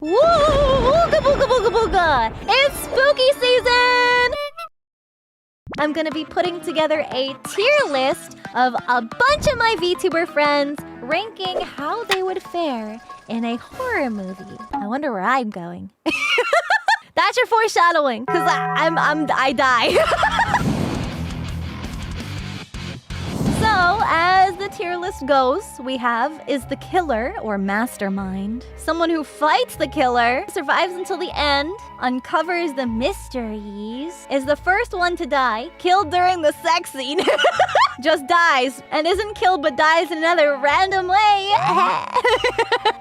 Woo! Ooga booga booga booga! It's spooky season! I'm gonna be putting together a tier list of a bunch of my VTuber friends, ranking how they would fare in a horror movie. I wonder where I'm going. That's your foreshadowing, cause I die. So, as the tier list goes, we have is the killer or mastermind. Someone who fights the killer, survives until the end, uncovers the mysteries, is the first one to die, killed during the sex scene, just dies, and isn't killed but dies in another random way.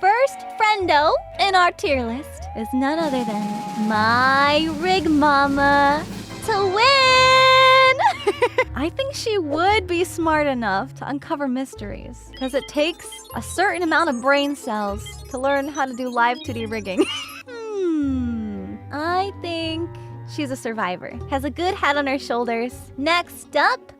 First friendo in our tier list is none other than my rig mama to win! I think she would be smart enough to uncover mysteries, because it takes a certain amount of brain cells to learn how to do live 2D rigging. I think she's a survivor. Has a good head on her shoulders. Next up,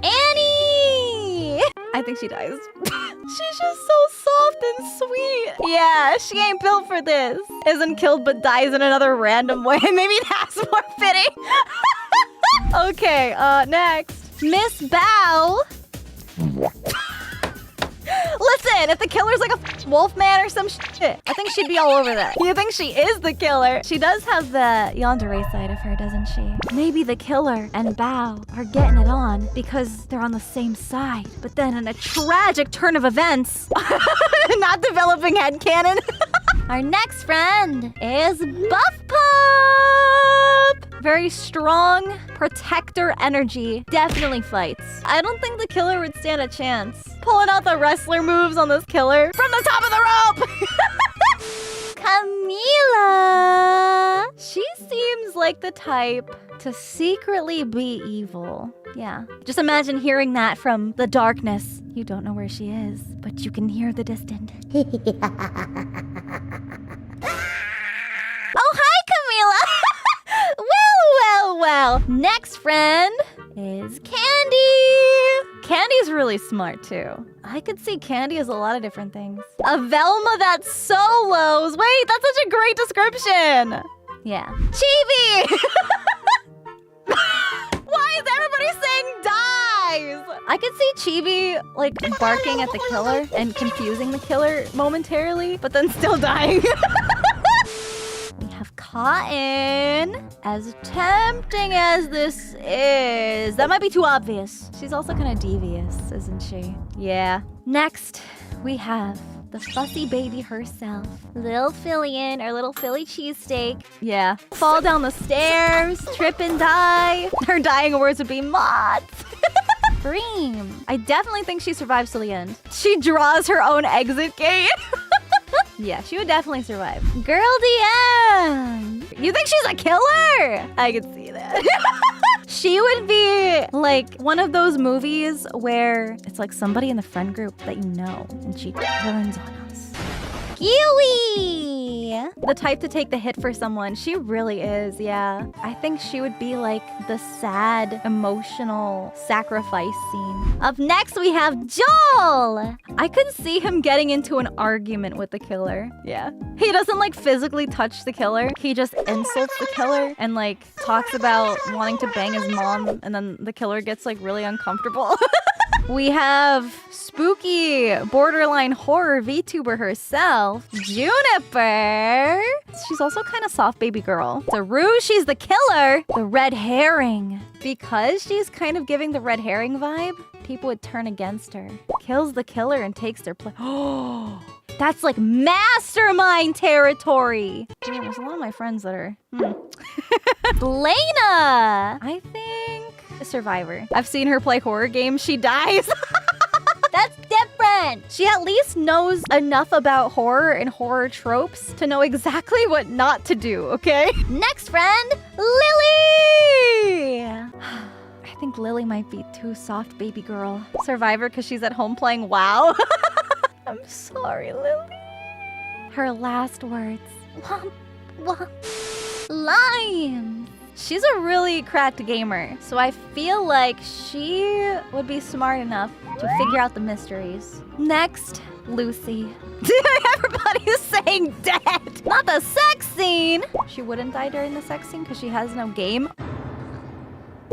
Annie! I think she dies. She's just so soft and sweet. Yeah, she ain't built for this. Isn't killed but dies in another random way. Maybe that's more fitting. Okay, next. Miss Bao. Listen, if the killer's like a wolf man or some shit, I think she'd be all over that. You think she is the killer? She does have the yandere side of her, doesn't she? Maybe the killer and Bao are getting it on because they're on the same side. But then in a tragic turn of events, not developing headcanon, our next friend is Buff Pup! Very strong, protector energy. Definitely fights. I don't think the killer would stand a chance. Pulling out the wrestler moves on this killer from the top of the rope! Camila! She seems like the type to secretly be evil. Yeah. Just imagine hearing that from the darkness. You don't know where she is, but you can hear the distant. Oh, hi, Camila! Well. Next friend is Candy. Candy's really smart, too. I could see Candy as a lot of different things. A Velma that solos. Wait, that's such a great description. Yeah. Chibi! Why is everybody saying dies? I could see Chibi, like, barking at the killer and confusing the killer momentarily, but then still dying. Cotton. As tempting as this is, that might be too obvious. She's also kind of devious, isn't she? Yeah. Next, we have the fussy baby herself. Lil Fillion, or little Philly cheesesteak. Yeah. Fall down the stairs, trip and die. Her dying words would be moths. Dream. I definitely think she survives till the end. She draws her own exit gate. Yeah, she would definitely survive. Girl DM! You think she's a killer? I can see that. She would be like one of those movies where it's like somebody in the friend group that you know, and she turns on us. Kiwi! The type to take the hit for someone. She really is, yeah. I think she would be like the sad, emotional sacrifice scene. Up next, we have Joel! I could see him getting into an argument with the killer. Yeah. He doesn't like physically touch the killer. He just insults the killer and like talks about wanting to bang his mom, and then the killer gets like really uncomfortable. We have spooky, borderline horror VTuber herself, Juniper. She's also kind of soft baby girl. Saru, she's the killer. The red herring. Because she's kind of giving the red herring vibe, people would turn against her. Kills the killer and takes their place. Oh, that's like mastermind territory. Damn, there's a lot of my friends that are... Lena! I think... a survivor. I've seen her play horror games. She dies. That's different. She at least knows enough about horror and horror tropes to know exactly what not to do, okay? Next friend, Lily! I think Lily might be too soft baby girl. Survivor because she's at home playing WoW. I'm sorry, Lily. Her last words. Womp, womp. Lime. She's a really cracked gamer, so I feel like she would be smart enough to figure out the mysteries. Next, Lucy. Everybody's saying dead. Not the sex scene. She wouldn't die during the sex scene because she has no game.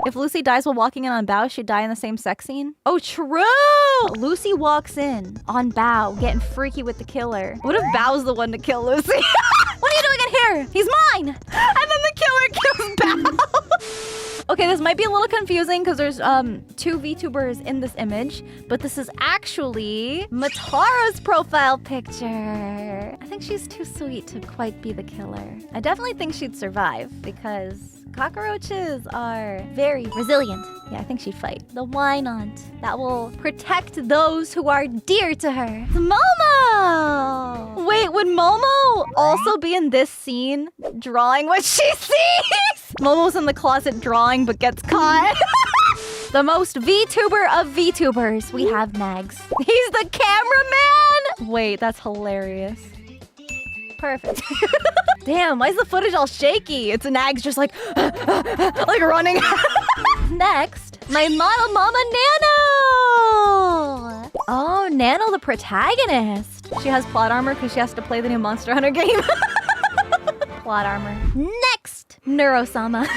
If Lucy dies while walking in on Bao, she'd die in the same sex scene. Oh, true! Lucy walks in on Bao, getting freaky with the killer. What if Bao's the one to kill Lucy? What are you doing in here? He's mine! And then the killer kills Bao. Okay, this might be a little confusing because there's two VTubers in this image, but this is actually Matara's profile picture. I think she's too sweet to quite be the killer. I definitely think she'd survive because cockroaches are very resilient. Yeah, I think she'd fight. The why not? That will protect those who are dear to her. Momo! Wait, would Momo also be in this scene drawing what she sees? Momo's in the closet drawing but gets caught. The most VTuber of VTubers, we have Nags. He's the cameraman! Wait, that's hilarious. Perfect. Damn, why is the footage all shaky? It's Nags just like running. Next, my model mama Nano. Oh, Nano the protagonist. She has plot armor because she has to play the new Monster Hunter game. Plot armor. Next, Neurosama.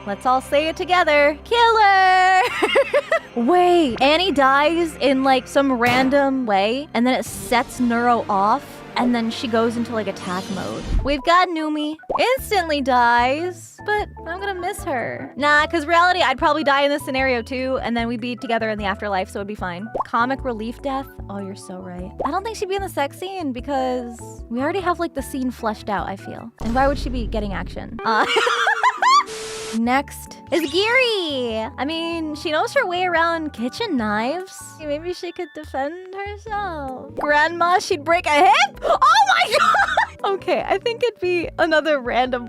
Let's all say it together. Killer! Wait, Annie dies in like some random way and then it sets Neuro off. And then she goes into like attack mode. We've got Numi. Instantly dies, but I'm gonna miss her. Nah, cause reality, I'd probably die in this scenario too, and then we'd be together in the afterlife, so it'd be fine. Comic relief death? Oh, you're so right. I don't think she'd be in the sex scene because we already have like the scene fleshed out, I feel. And why would she be getting action? Next is Giri. I mean, she knows her way around kitchen knives. Maybe she could defend herself. Grandma, she'd break a hip? Oh my god! Okay, I think it'd be another random...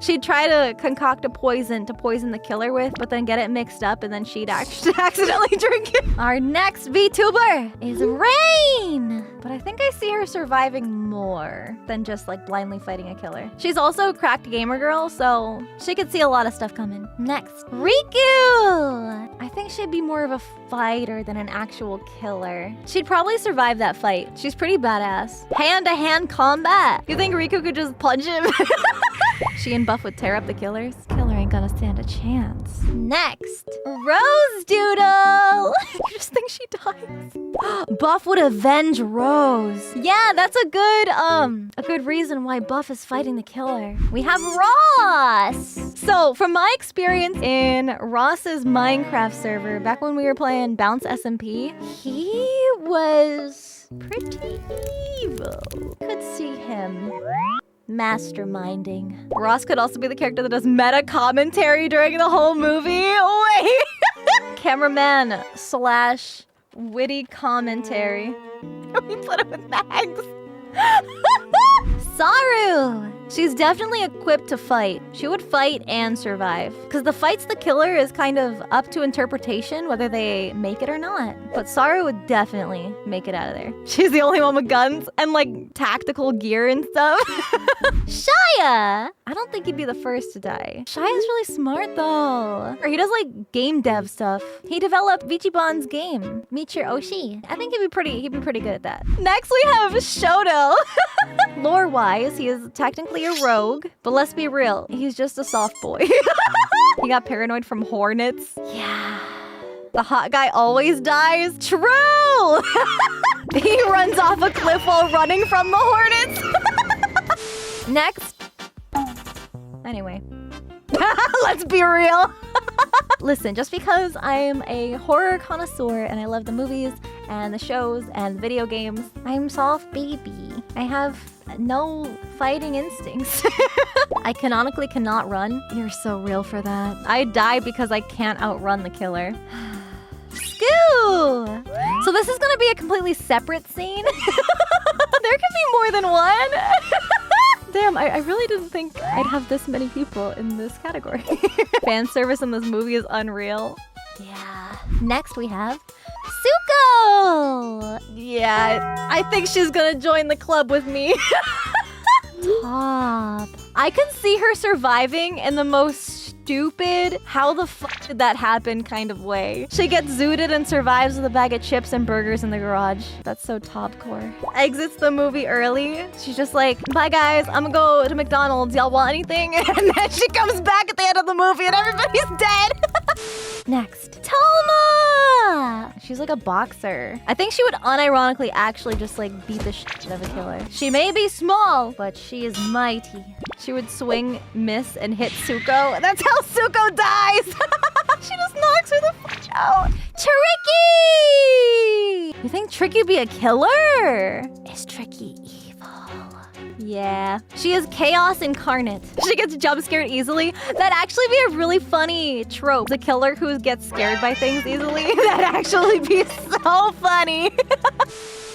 She'd try to concoct a poison to poison the killer with, but then get it mixed up and then she'd accidentally drink it. Our next VTuber is Rain. But I think I see her surviving more than just like blindly fighting a killer. She's also a cracked gamer girl, so she could see a lot of stuff coming. Next, Riku. I think she'd be more of a fighter than an actual killer. She'd probably survive that fight. She's pretty badass. Hand-to-hand combat. You think Riku could just punch him? She and Buff would tear up the killers. Killer ain't gonna stand a chance. Next, Rose Doodle. You just think she dies? Buff would avenge Rose. Yeah, that's a good reason why Buff is fighting the killer. We have Ross. So, from my experience in Ross's Minecraft server, back when we were playing Bounce SMP, he was pretty evil. Could see him masterminding. Ross could also be the character that does meta commentary during the whole movie. Wait. Cameraman / witty commentary. We put him with Mags. Saru! She's definitely equipped to fight. She would fight and survive. Because the fight's the killer is kind of up to interpretation whether they make it or not. But Saru would definitely make it out of there. She's the only one with guns and like tactical gear and stuff. Shia! I don't think he'd be the first to die. Shia's really smart though. Or he does like game dev stuff. He developed Vichibon's game, Meet Your Oshi. I think he'd be pretty good at that. Next we have Shoto. Lore-wise, he is technically a rogue, but let's be real, he's just a soft boy. He got paranoid from hornets. Yeah. The hot guy always dies. True! He runs off a cliff while running from the hornets. Next. Anyway. Let's be real. Listen, just because I'm a horror connoisseur and I love the movies and the shows and video games, I'm soft baby. I have no fighting instincts. I canonically cannot run. You're so real for that. I die because I can't outrun the killer. Scoo! So this is gonna be a completely separate scene. There could be more than one. Damn, I really didn't think I'd have this many people in this category. Fan service in this movie is unreal. Yeah. Next we have Suko! Yeah, I think she's gonna join the club with me. Top. I can see her surviving in the most stupid, how the fuck did that happen kind of way. She gets zooted and survives with a bag of chips and burgers in the garage. That's so top core. Exits the movie early. She's just like, bye guys, I'm gonna go to McDonald's. Y'all want anything? And then she comes back at the end of the movie and everybody's dead. Next, Talma! She's like a boxer. I think she would unironically actually just like beat the shit out of a killer. She may be small, but she is mighty. She would swing, miss, and hit Tsuko. That's how Tsuko dies! She just knocks her the fuck out. Tricky! You think Tricky would be a killer? Is Tricky evil? Yeah. She is chaos incarnate. She gets jump scared easily. That'd actually be a really funny trope. The killer who gets scared by things easily. That'd actually be so funny.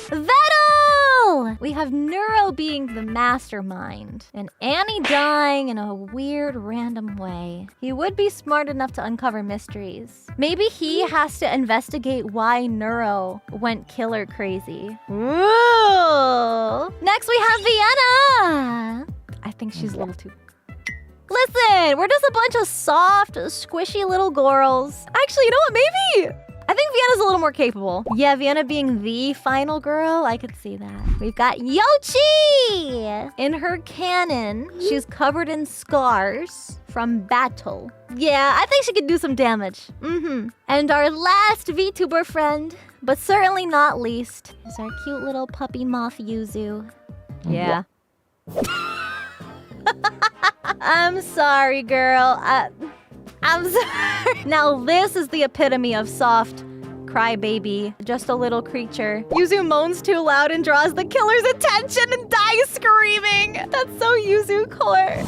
Vettel! We have Neuro being the mastermind, and Annie dying in a weird, random way. He would be smart enough to uncover mysteries. Maybe he has to investigate why Neuro went killer crazy. Ooh! Next we have Vienna! I think she's a little too... Listen, we're just a bunch of soft, squishy little girls. Actually, you know what? Maybe... I think Vienna's a little more capable. Yeah, Vienna being the final girl, I could see that. We've got Yoshi! In her canon, she's covered in scars from battle. Yeah, I think she could do some damage. And our last VTuber friend, but certainly not least, is our cute little puppy moth Yuzu. Yeah. I'm sorry, girl. I'm sorry. Now this is the epitome of soft crybaby, just a little creature. Yuzu moans too loud and draws the killer's attention and dies screaming. That's so Yuzu core.